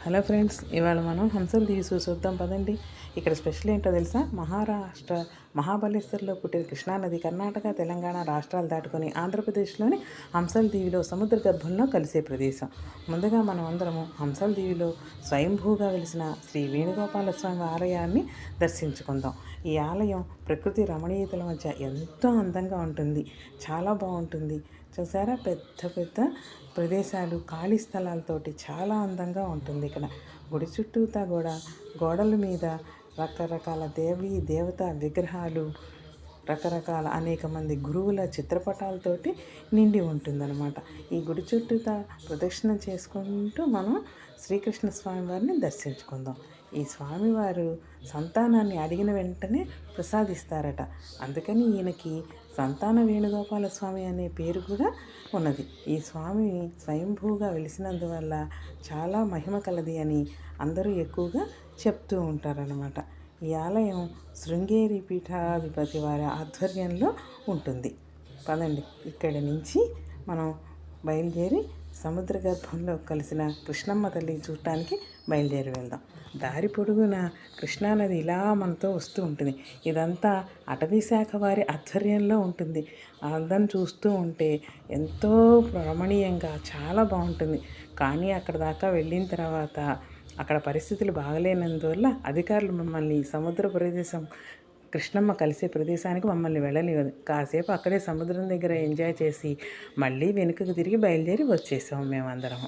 Hello friends, ఇవాళ మనం హంసల దీవి చూద్దాం పదండి. ఇక్కడ స్పెషల్ ఏంటో తెలుసా? మహారాష్ట్ర మహాబలేశ్వర్లో పుట్టిన కృష్ణానది కర్ణాటక, తెలంగాణ రాష్ట్రాలు దాటుకొని ఆంధ్రప్రదేశ్లోని హంసల దీవిలో సముద్ర గర్భంలో కలిసే ప్రదేశం. ముందుగా మనం అందరము హంసల దీవిలో స్వయంభూగా వెలిసిన శ్రీ వేణుగోపాల స్వామి ఆలయాన్ని దర్శించుకుందాం. ఈ ఆలయం ప్రకృతి రమణీయతల మధ్య ఎంతో అందంగా ఉంటుంది. చాలా బాగుంటుంది. చూసారా, పెద్ద పెద్ద ప్రదేశాలు, ఖాళీ స్థలాలతోటి చాలా అందంగా ఉంటుంది. ఇక్కడ గుడి చుట్టూతా కూడా గోడల మీద రకరకాల దేవత విగ్రహాలు, రకరకాల అనేక మంది గురువుల చిత్రపటాలతోటి నిండి ఉంటుందన్నమాట. ఈ గుడి చుట్టూతా ప్రదక్షిణ చేసుకుంటూ మనం శ్రీకృష్ణ స్వామి వారిని దర్శించుకుందాం. ఈ స్వామివారు సంతానాన్ని అడిగిన వెంటనే ప్రసాదిస్తారట. అందుకని ఈయనకి సంతాన వేణుగోపాల స్వామి అనే పేరు కూడా ఉన్నది. ఈ స్వామి స్వయంభూగా వెలిసినందువల్ల చాలా మహిమ కలది అని అందరూ ఎక్కువగా చెప్తూ ఉంటారన్నమాట. ఈ ఆలయం శృంగేరి పీఠాధిపతి వారి ఆధ్వర్యంలో ఉంటుంది. పదండి, ఇక్కడి నుంచి మనం బయలుదేరి సముద్ర గర్భంలో కలిసిన కృష్ణమ్మ తల్లి చూడటానికి బయలుదేరి వెళ్దాం. దారి పొడుగున కృష్ణానది ఇలా మనతో వస్తూ ఉంటుంది. ఇదంతా అటవీ శాఖ వారి ఆధ్వర్యంలో ఉంటుంది. అందరిని చూస్తూ ఉంటే ఎంతో రమణీయంగా చాలా బాగుంటుంది. కానీ అక్కడ దాకా వెళ్ళిన తర్వాత అక్కడ పరిస్థితులు బాగలేనందువల్ల అధికారులు మమ్మల్ని సముద్ర ప్రదేశం, కృష్ణమ్మ కలిసే ప్రదేశానికి మమ్మల్ని వెళ్ళనివ్వదు. కాసేపు అక్కడే సముద్రం దగ్గర ఎంజాయ్ చేసి మళ్ళీ వెనుకకు తిరిగి బయలుదేరి వచ్చేసాము మేమందరం.